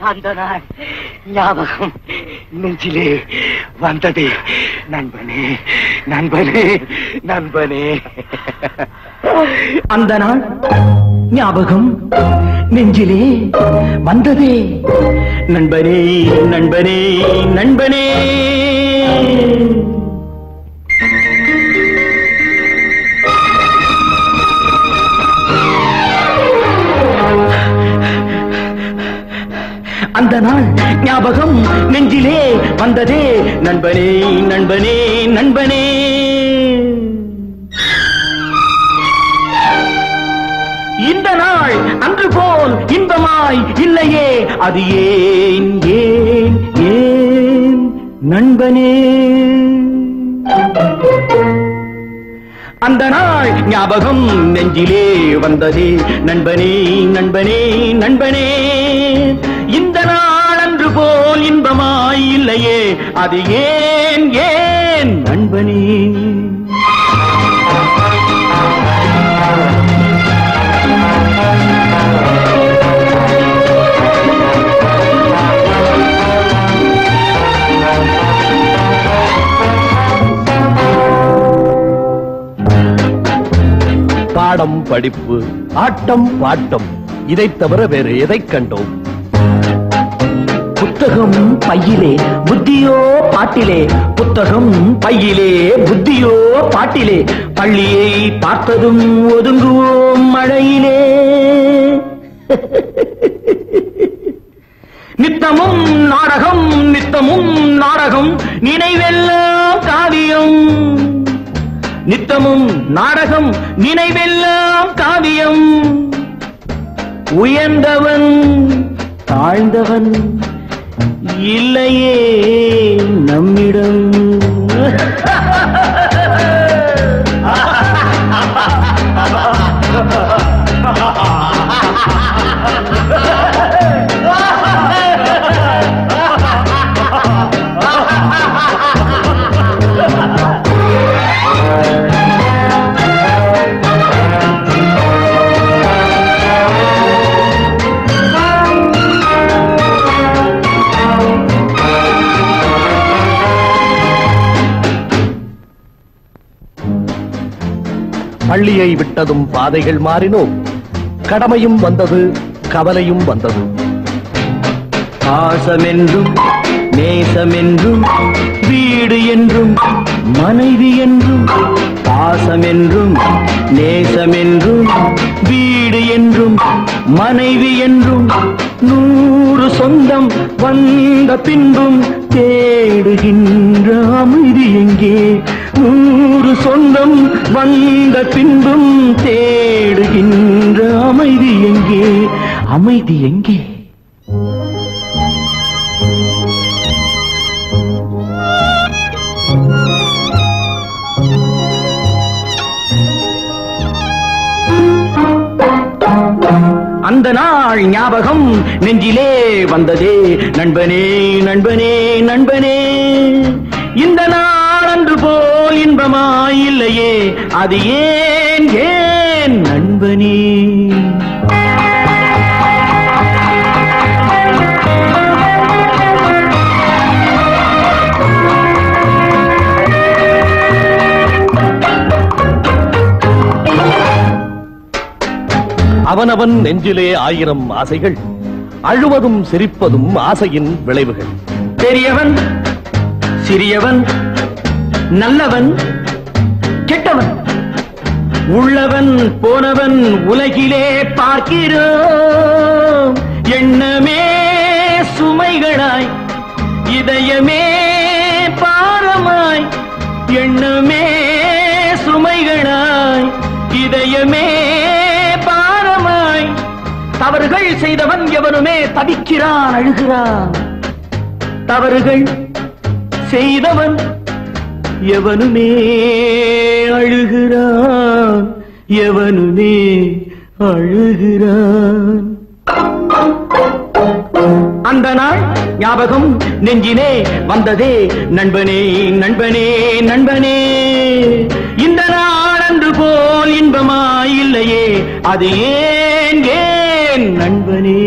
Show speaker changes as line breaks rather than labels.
அந்த நாள் ஞாபகம் நெஞ்சிலே வந்ததே. நண்பனே நண்பனே நண்பனே. அந்த நாள் ஞாபகம் நெஞ்சிலே வந்ததே. நண்பனே நண்பனே நண்பனே. அந்த நாள் ஞாபகம் நெஞ்சிலே வந்ததே. நண்பனே நண்பனே நண்பனே. இந்த நாள் அன்று போல் இன்பமாய் இல்லையே. அது ஏன் ஏன் ஏன் நண்பனே. அந்த நாள் ஞாபகம் நெஞ்சிலே வந்ததே. நண்பனே நண்பனே நண்பனே. இந்த நாள் அன்று போல் இன்பமாய் இல்லையே. அது ஏன் ஏன் நண்பனே.
பாடம் படிப்பு ஆட்டம் பாட்டம் இதைத் தவிர வேறு எதைக் கண்டோம்?
புத்தகம் பையிலே புத்தியோ பாட்டிலே. புத்தகம் பையிலே புத்தியோ பாட்டிலே. பள்ளியை பார்த்ததும் ஒதுங்குவோம் மழையிலே. நித்தமும் நாடகம் நித்தமும் நாடகம். நினைவெல்லாம் காவியம். நித்தமும் நாடகம் நினைவெல்லாம் காவியம். உயர்ந்தவன் தாழ்ந்தவன் இல்லையே நம்மிடம்.
பள்ளியை விட்டதும் பாதைகள் மாறினோம். கடமையும் வந்தது கவலையும் வந்தது.
பாசமென்றும் நேசமென்றும் வீடு என்றும் மனைவி என்றும். பாசமென்றும் நேசமென்றும் வீடு என்றும் மனைவி என்றும். 100 சொந்தம் வந்த பின்பும் தேடுகின்ற அமைதி எங்கே? 100 சொந்தம் வந்த பின்பும் தேடுகின்ற அமைதி எங்கே? அமைதி எங்கே? அந்த நாள் ஞாபகம் நெஞ்சிலே வந்ததே. நண்பனே நண்பனே நண்பனே. இந்த நாள் அன்று போல் இன்பமாய் இல்லையே. அது ஏன் ஏன் நண்பனே.
அவனவன் நெஞ்சிலே 1000 ஆசைகள். அழுவதும் சிரிப்பதும் ஆசையின் விளைவுகள்.
பெரியவன் சிறியவன் நல்லவன் கெட்டவன் உள்ளவன் போனவன் உலகிலே பார்க்கிறோம். எண்ணமே சுமைகளாய் இதயமே பாரமாய். எண்ணமே சுமைகளாய் இதயமே பாரமாய். தவறுகள் செய்தவன் எவனுமே தவிக்கிறான் அழுகிறான். தவறுகள் செய்தவன் எவனுமே அழுகிறான். எவனுமே அழுகிறான். அந்த நாள் ஞாபகம் நெஞ்சிலே வந்ததே. நண்பனே நண்பனே நண்பனே. இந்த நாளன்று போல் இன்பமாயில்லையே, அது ஏன் ஏன் நண்பனே?